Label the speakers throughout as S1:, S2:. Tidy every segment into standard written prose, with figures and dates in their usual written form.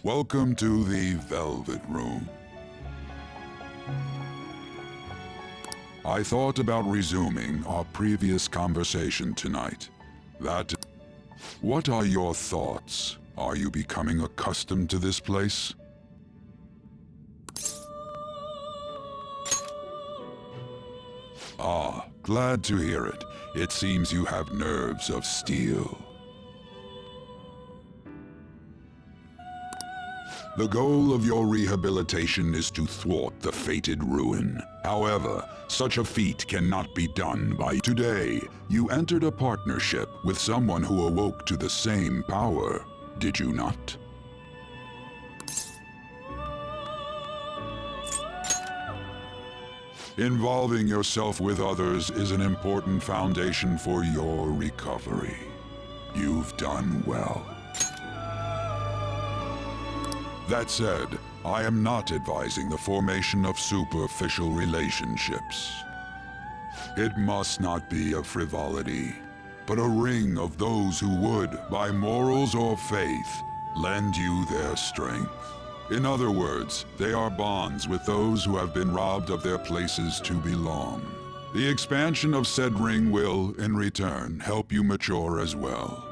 S1: Welcome to the Velvet Room. I thought about resuming our previous conversation tonight. What are your thoughts? Are you becoming accustomed to this place? Ah, glad to hear it. It seems you have nerves of steel. The goal of your rehabilitation is to thwart the fated ruin. However, such a feat cannot be done by today. You entered a partnership with someone who awoke to the same power, did you not? Involving yourself with others is an important foundation for your recovery. You've done well. That said, I am not advising the formation of superficial relationships. It must not be a frivolity, but a ring of those who would, by morals or faith, lend you their strength. In other words, they are bonds with those who have been robbed of their places to belong. The expansion of said ring will, in return, help you mature as well.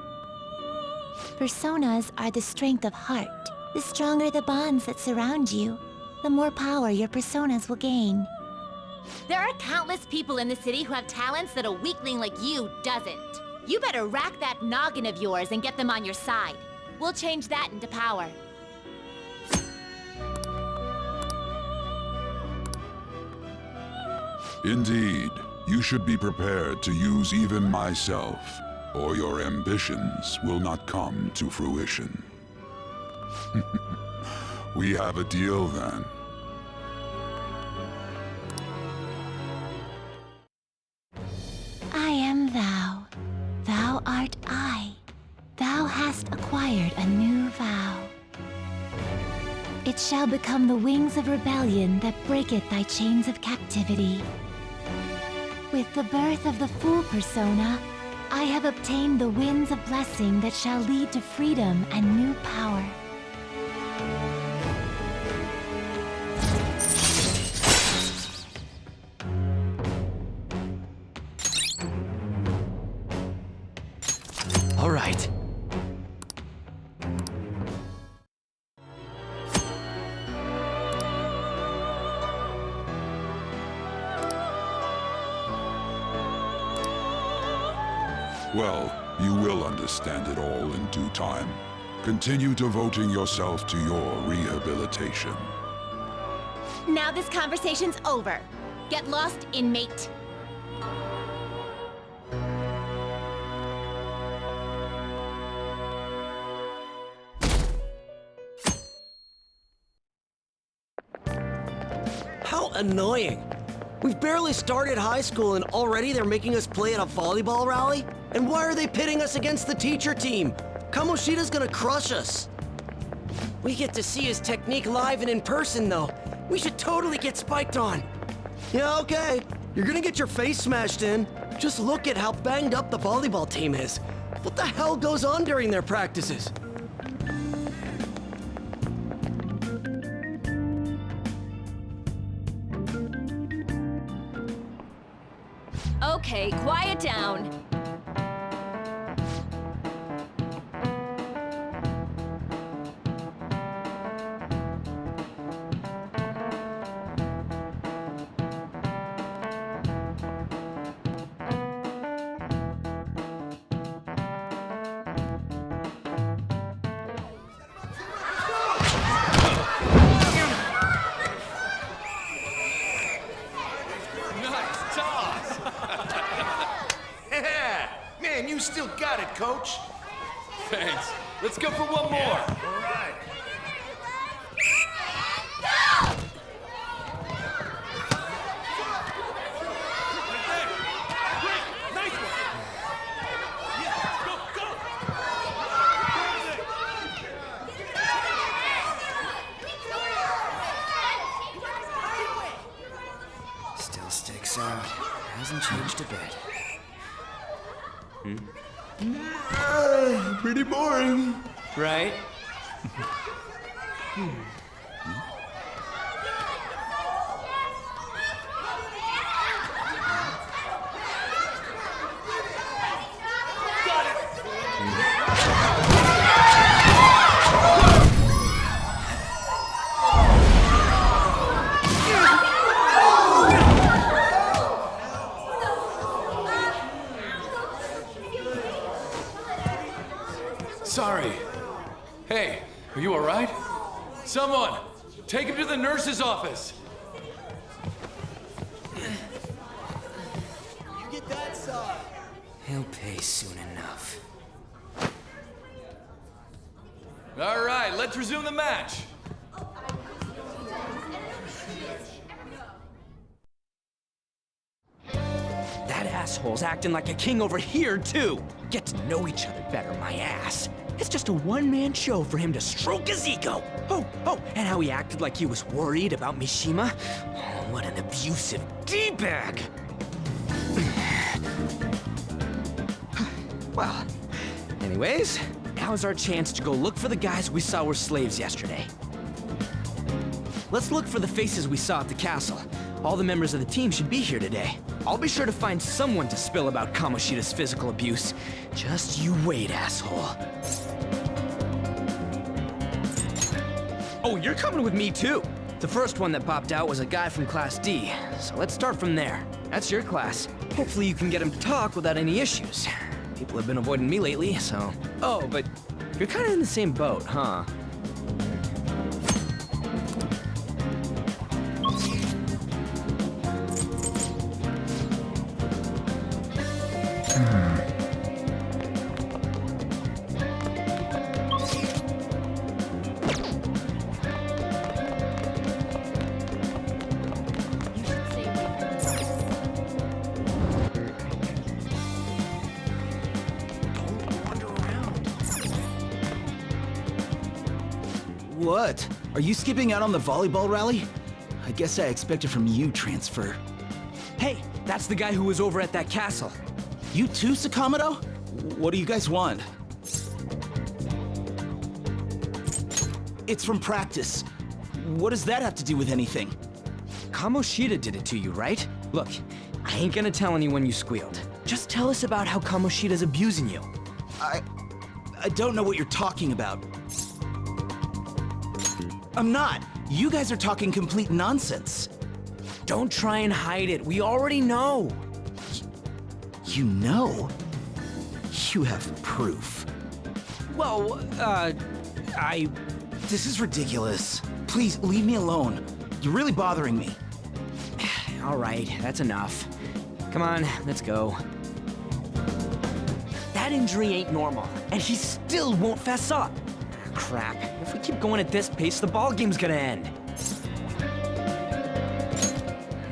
S2: Personas are the strength of heart. The stronger the bonds that surround you, the more power your personas will gain.
S3: There are countless people in the city who have talents that a weakling like you doesn't. You better rack that noggin of yours and get them on your side. We'll change that into power.
S1: Indeed, you should be prepared to use even myself, or your ambitions will not come to fruition. We have a deal then.
S2: I am thou. Thou art I. Thou hast acquired a new vow. It shall become the wings of rebellion that breaketh thy chains of captivity. With the birth of the Fool persona, I have obtained the winds of blessing that shall lead to freedom and new power.
S4: All right.
S1: Well, you will understand it all in due time. Continue devoting yourself to your rehabilitation.
S3: Now this conversation's over. Get lost, inmate.
S4: How annoying. We've barely started high school and already they're making us play at a volleyball rally? And why are they pitting us against the teacher team? Kamoshida's gonna crush us. We get to see his technique live and in person though. We should totally get spiked on. Yeah, okay. You're gonna get your face smashed in. Just look at how banged up the volleyball team is. What the hell goes on during their practices?
S3: Okay, quiet down.
S5: Man, you still got it, coach.
S6: Thanks. Let's go for one more.
S5: All right.
S7: Still sticks out. Hasn't changed a bit.
S5: Pretty boring.
S7: Right?
S6: Sorry. Hey, are you alright? Someone, take him to the nurse's office.
S7: He'll pay soon enough.
S6: Alright, let's resume the match.
S8: That asshole's acting like a king over here, too. Get to know each other better, my ass. It's just a one-man show for him to stroke his ego. Oh, and how he acted like he was worried about Mishima. Oh, what an abusive D-bag. Well, anyways, now's our chance to go look for the guys we saw were slaves yesterday. Let's look for the faces we saw at the castle. All the members of the team should be here today. I'll be sure to find someone to spill about Kamoshida's physical abuse. Just you wait, asshole. Oh, you're coming with me too. The first one that popped out was a guy from Class D, so let's start from there. That's your class. Hopefully you can get him to talk without any issues. People have been avoiding me lately, so... Oh, but you're kind of in the same boat, huh?
S9: What? Are you skipping out on the volleyball rally? I guess I expected from you, Transfer.
S8: Hey, that's the guy who was over at that castle.
S9: You too, Sakamoto? What do you guys want? It's from practice. What does that have to do with anything?
S8: Kamoshida did it to you, right? Look, I ain't gonna tell anyone you squealed. Just tell us about how Kamoshida's abusing you.
S9: I don't know what you're talking about. I'm not. You guys are talking complete nonsense.
S8: Don't try and hide it. We already know.
S9: You know? You have proof.
S8: Well,
S9: This is ridiculous. Please, leave me alone. You're really bothering me.
S8: All right, that's enough. Come on, let's go. That injury ain't normal, and he still won't fess up. Crap. If we keep going at this pace, the ball game's gonna end.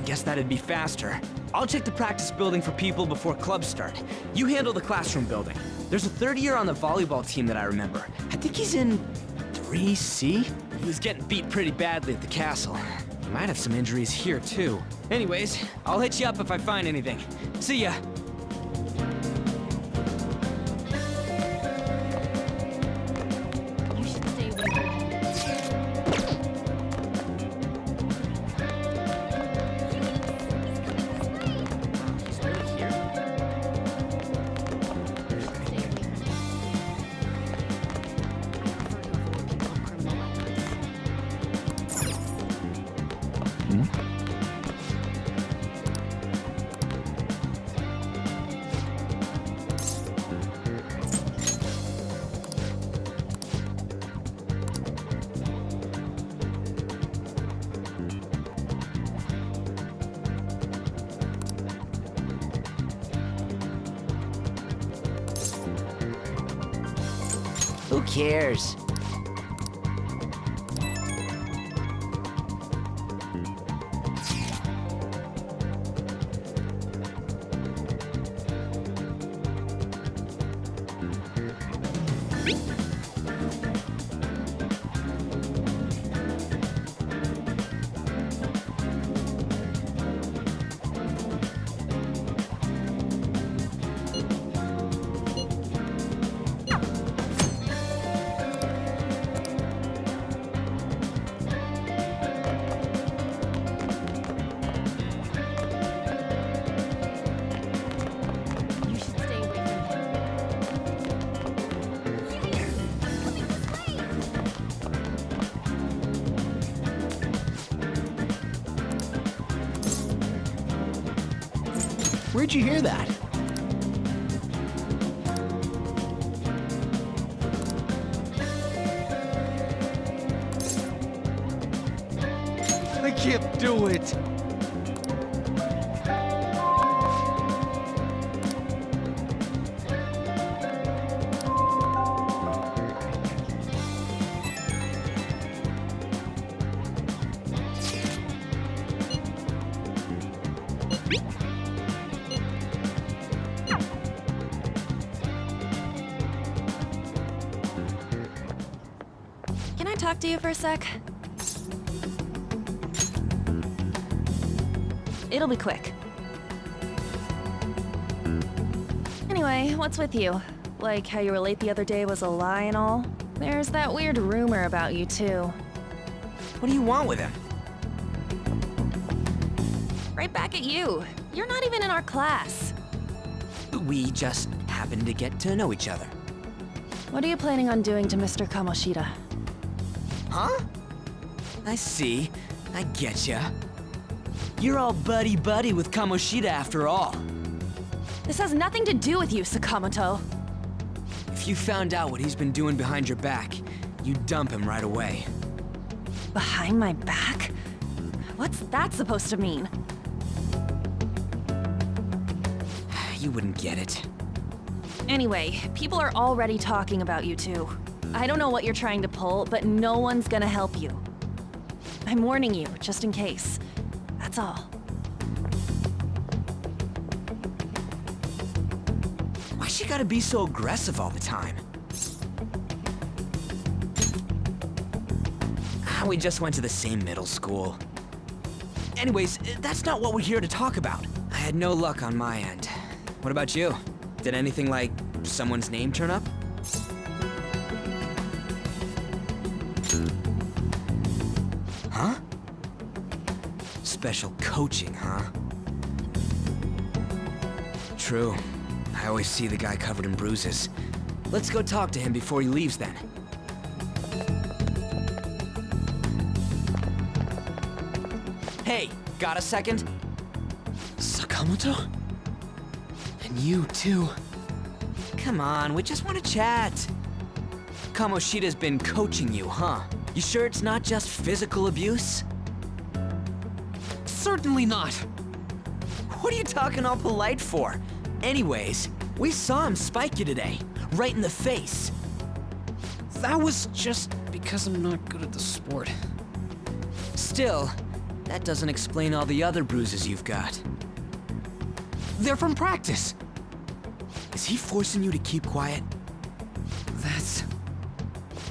S8: Guess that'd be faster. I'll check the practice building for people before clubs start. You handle the classroom building. There's a third year on the volleyball team that I remember. I think he's in 3C? He was getting beat pretty badly at the castle. He might have some injuries here, too. Anyways, I'll hit you up if I find anything. See ya.
S3: You should stay away from him.
S8: He's really here.
S3: Stay away from him. I prefer to avoid people of criminal records.
S8: Who cares?
S9: Where'd you hear that?
S8: I can't do it.
S10: Can I talk to you for a sec? It'll be quick. Anyway, what's with you? Like how you were late the other day was a lie and all? There's that weird rumor about you too.
S8: What do you want with him?
S10: Right back at you. You're not even in our class.
S8: We just happened to get to know each other.
S10: What are you planning on doing to Mr. Kamoshida?
S8: Huh? I see. I getcha. You're all buddy-buddy with Kamoshida after all.
S10: This has nothing to do with you, Sakamoto.
S8: If you found out what he's been doing behind your back, you'd dump him right away.
S10: Behind my back? What's that supposed to mean?
S8: You wouldn't get it.
S10: Anyway, people are already talking about you two. I don't know what you're trying to pull, but no one's gonna help you. I'm warning you, just in case. That's all.
S8: Why she gotta be so aggressive all the time? We just went to the same middle school. Anyways, that's not what we're here to talk about. I had no luck on my end. What about you? Did anything like someone's name turn up? Huh? Special coaching, huh? True. I always see the guy covered in bruises. Let's go talk to him before he leaves then. Hey, got a second? Sakamoto? And you too. Come on, we just want to chat. Kamoshida's been coaching you, huh? You sure it's not just physical abuse? Certainly not. What are you talking all polite for? Anyways, we saw him spike you today, right in the face.
S7: That was just because I'm not good at the sport.
S8: Still, that doesn't explain all the other bruises you've got. They're from practice. Is he forcing you to keep quiet?
S7: That's...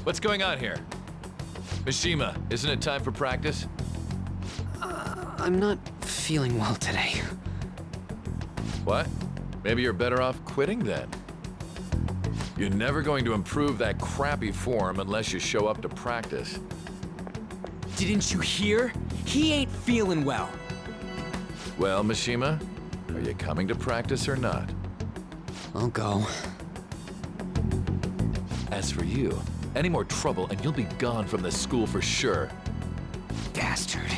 S6: What's going on here? Mishima, isn't it time for practice?
S7: I'm not feeling well today.
S6: What? Maybe you're better off quitting then. You're never going to improve that crappy form unless you show up to practice.
S8: Didn't you hear? He ain't feeling well.
S6: Well, Mishima, are you coming to practice or not?
S7: I'll go.
S6: As for you, any more trouble and you'll be gone from this school for sure.
S8: Bastard.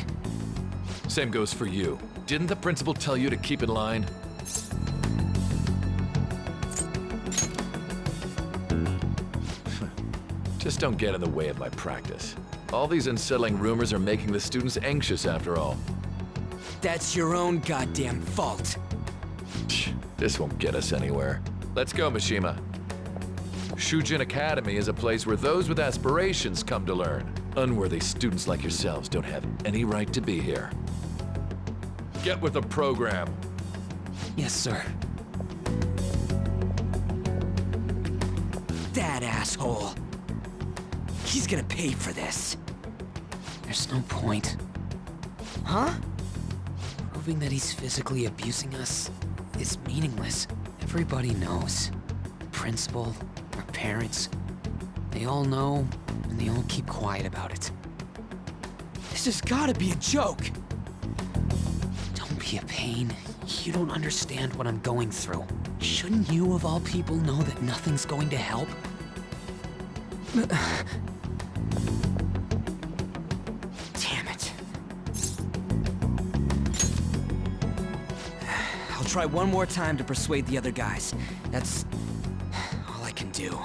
S6: Same goes for you. Didn't the principal tell you to keep in line? Just don't get in the way of my practice. All these unsettling rumors are making the students anxious after all.
S8: That's your own goddamn fault.
S6: This won't get us anywhere. Let's go, Mishima. Shujin Academy is a place where those with aspirations come to learn. Unworthy students like yourselves don't have any right to be here. Get with the program.
S8: Yes, sir. That asshole. He's gonna pay for this.
S7: There's no point.
S8: Huh?
S7: Proving that he's physically abusing us is meaningless. Everybody knows. The principal, our parents, they all know, and they all keep quiet about it.
S8: This has gotta be a joke.
S7: Don't be a pain. You don't understand what I'm going through. Shouldn't you, of all people, know that nothing's going to help?
S8: Damn it. I'll try one more time to persuade the other guys. That's all I can do.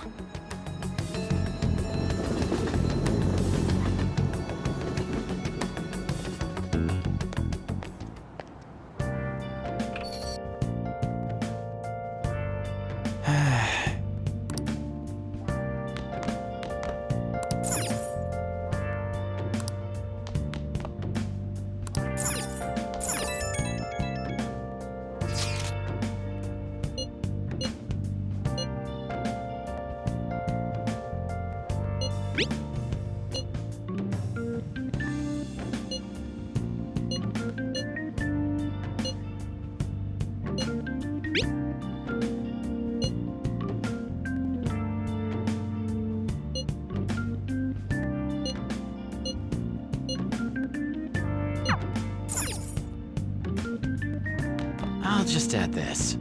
S11: I'll just add this.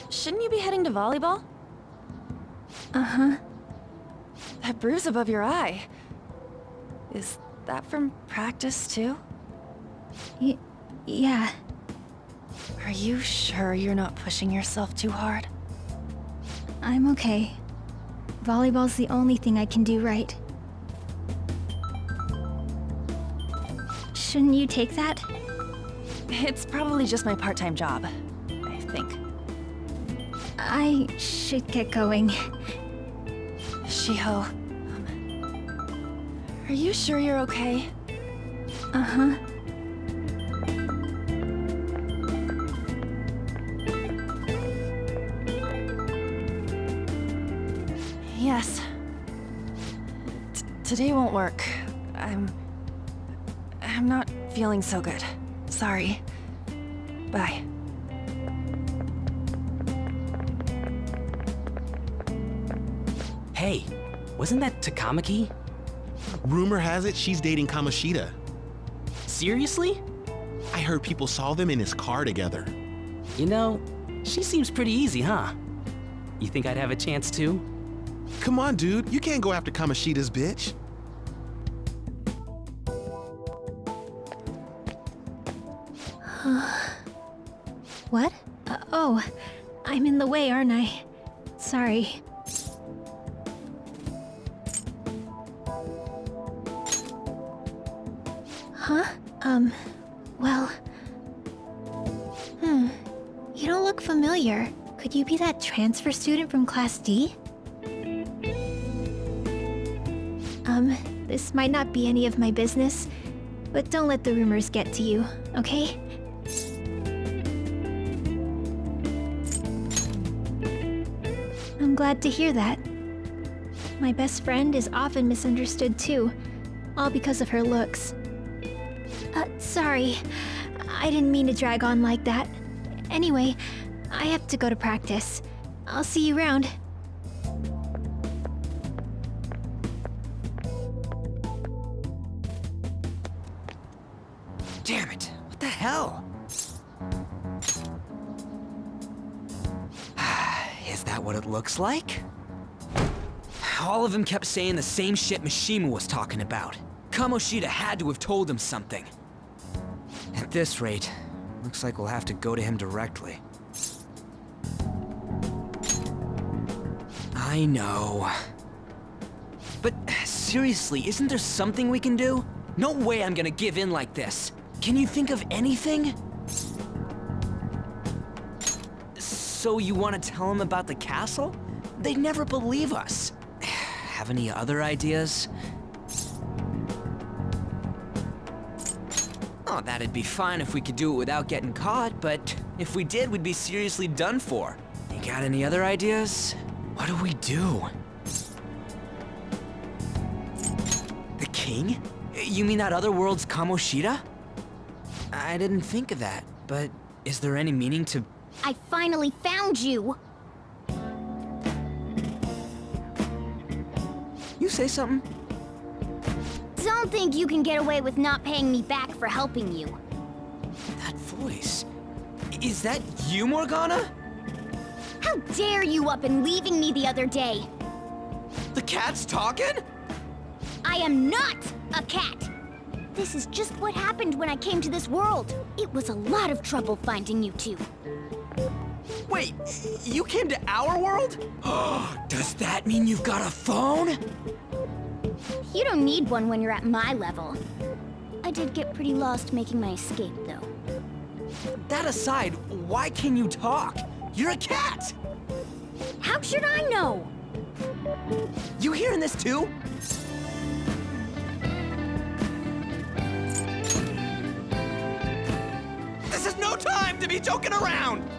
S10: Shouldn't you be heading to volleyball?
S2: Uh-huh.
S10: That bruise above your eye. Is that from practice, too?
S2: Yeah.
S10: Are you sure you're not pushing yourself too hard?
S2: I'm okay. Volleyball's the only thing I can do right. Shouldn't you take that?
S10: It's probably just my part-time job, I think.
S2: I should get going.
S10: Shiho, are you sure you're okay?
S2: Uh-huh.
S10: Yes. Today won't work. I'm not feeling so good. Sorry. Bye.
S12: Hey, wasn't that Takamaki?
S13: Rumor has it she's dating Kamoshida.
S12: Seriously?
S13: I heard people saw them in his car together.
S12: You know, she seems pretty easy, huh? You think I'd have a chance too?
S13: Come on, dude. You can't go after Kamoshida's bitch.
S2: What? Oh, I'm in the way, aren't I? Sorry. Huh? Well... You don't look familiar. Could you be that transfer student from Class D? This might not be any of my business, but don't let the rumors get to you, okay? I'm glad to hear that. My best friend is often misunderstood too, all because of her looks. Sorry. I didn't mean to drag on like that. Anyway, I have to go to practice. I'll see you around.
S8: Damn it! What the hell? Is that what it looks like? All of them kept saying the same shit Mishima was talking about. Kamoshida had to have told him something. At this rate, looks like we'll have to go to him directly. I know.
S7: But seriously, isn't there something we can do? No way I'm gonna give in like this. Can you think of anything? So you want to tell them about the castle? They'd never believe us. Have any other ideas? Oh, that'd be fine if we could do it without getting caught, but if we did, we'd be seriously done for. You got any other ideas? What do we do? The king? You mean that other world's Kamoshida? I didn't think of that, but is there any meaning to...
S14: I finally found you!
S7: You say something?
S14: Don't think you can get away with not paying me back for helping you.
S7: That voice... Is that you, Morgana?
S14: How dare you up and leaving me the other day?
S7: The cat's talking?
S14: I am not a cat! This is just what happened when I came to this world. It was a lot of trouble finding you two.
S7: Wait, you came to our world? Does that mean you've got a phone?
S14: You don't need one when you're at my level. I did get pretty lost making my escape, though.
S7: That aside, why can you talk? You're a cat!
S14: How should I know?
S7: You hearing this too? This is no time to be joking around!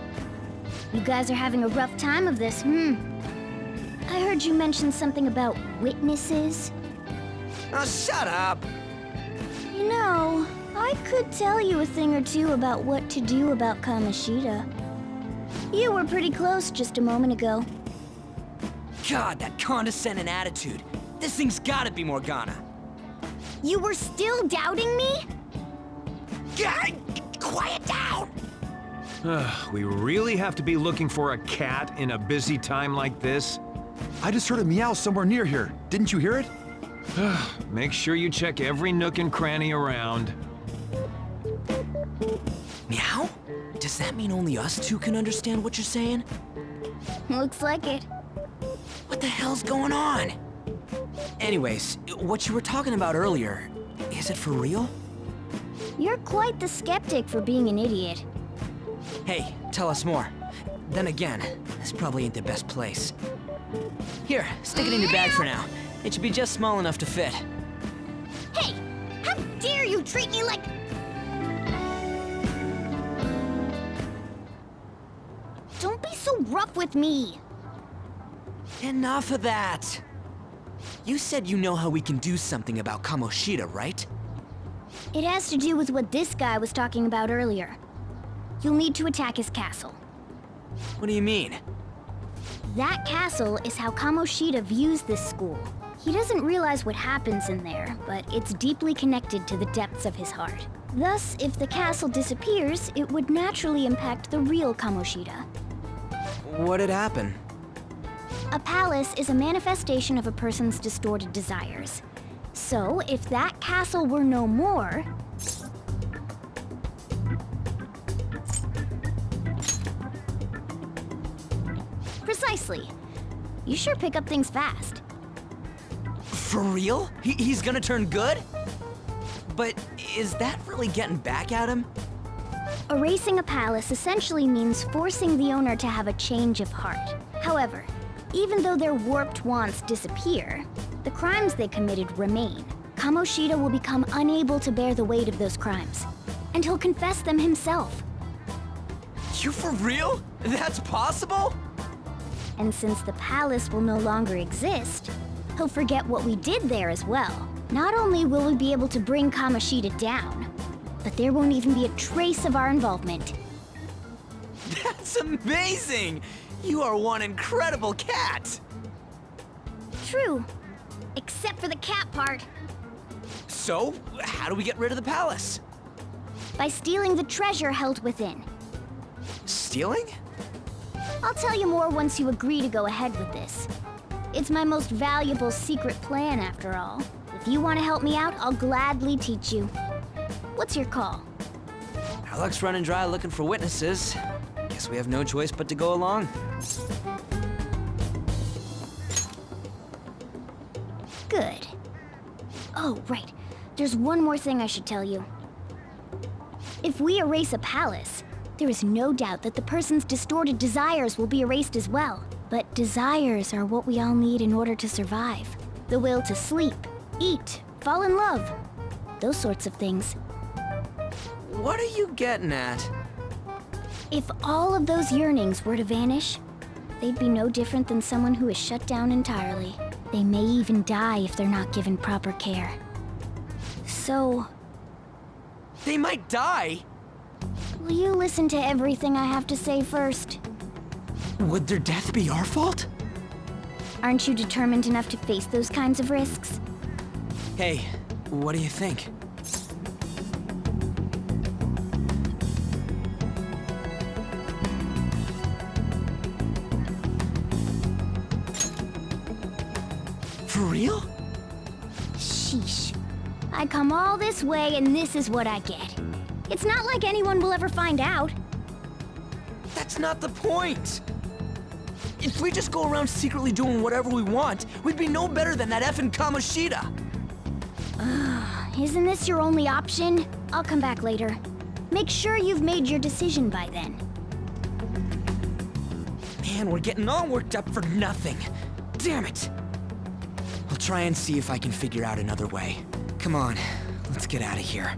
S14: You guys are having a rough time of this, I heard you mention something about witnesses.
S7: Oh, shut up!
S14: You know, I could tell you a thing or two about what to do about Kamoshida. You were pretty close just a moment ago.
S7: God, that condescending attitude. This thing's gotta be Morgana.
S14: You were still doubting me?
S7: God, quiet down!
S15: We really have to be looking for a cat in a busy time like this?
S13: I just heard a meow somewhere near here. Didn't you hear it?
S15: Make sure you check every nook and cranny around.
S7: Meow? Does that mean only us two can understand what you're saying?
S14: Looks like it.
S7: What the hell's going on? Anyways, what you were talking about earlier, is it for real?
S14: You're quite the skeptic for being an idiot.
S7: Hey, tell us more. Then again, this probably ain't the best place. Here, stick it in your bag for now. It should be just small enough to fit.
S14: Hey! How dare you treat me like... Don't be so rough with me!
S7: Enough of that! You said you know how we can do something about Kamoshida, right?
S14: It has to do with what this guy was talking about earlier. You'll need to attack his castle.
S7: What do you mean?
S14: That castle is how Kamoshida views this school. He doesn't realize what happens in there, but it's deeply connected to the depths of his heart. Thus, if the castle disappears, it would naturally impact the real Kamoshida.
S7: What'd happen?
S14: A palace is a manifestation of a person's distorted desires. So, if that castle were no more... Precisely. You sure pick up things fast.
S7: For real? He's gonna turn good? But is that really getting back at him?
S14: Erasing a palace essentially means forcing the owner to have a change of heart. However, even though their warped wants disappear, the crimes they committed remain. Kamoshida will become unable to bear the weight of those crimes, and he'll confess them himself.
S7: You for real? That's possible?
S14: And since the palace will no longer exist, he'll forget what we did there as well. Not only will we be able to bring Kamoshida down, but there won't even be a trace of our involvement.
S7: That's amazing! You are one incredible cat!
S14: True. Except for the cat part.
S7: So, how do we get rid of the palace?
S14: By stealing the treasure held within.
S7: Stealing?
S14: I'll tell you more once you agree to go ahead with this. It's my most valuable secret plan, after all. If you want to help me out, I'll gladly teach you. What's your call?
S7: Our luck's running dry looking for witnesses. Guess we have no choice but to go along.
S14: Good. Oh, right. There's one more thing I should tell you. If we erase a palace, there is no doubt that the person's distorted desires will be erased as well. But desires are what we all need in order to survive. The will to sleep, eat, fall in love. Those sorts of things.
S4: What are you getting at?
S14: If all of those yearnings were to vanish, they'd be no different than someone who is shut down entirely. They may even die if they're not given proper care. So...
S8: They might die?
S14: will you listen to everything I have to say first?
S8: Would their death be our fault?
S14: Aren't you determined enough to face those kinds of risks?
S8: Hey, what do you think? For real?
S14: Sheesh. I come all this way and this is what I get. It's not like anyone will ever find out.
S8: That's not the point! If we just go around secretly doing whatever we want, we'd be no better than that effing Kamoshida!
S14: Isn't this your only option? I'll come back later. Make sure you've made your decision by then.
S8: Man, we're getting all worked up for nothing. Damn it! I'll try and see if I can figure out another way. Come on, let's get out of here.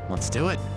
S11: Let's do it.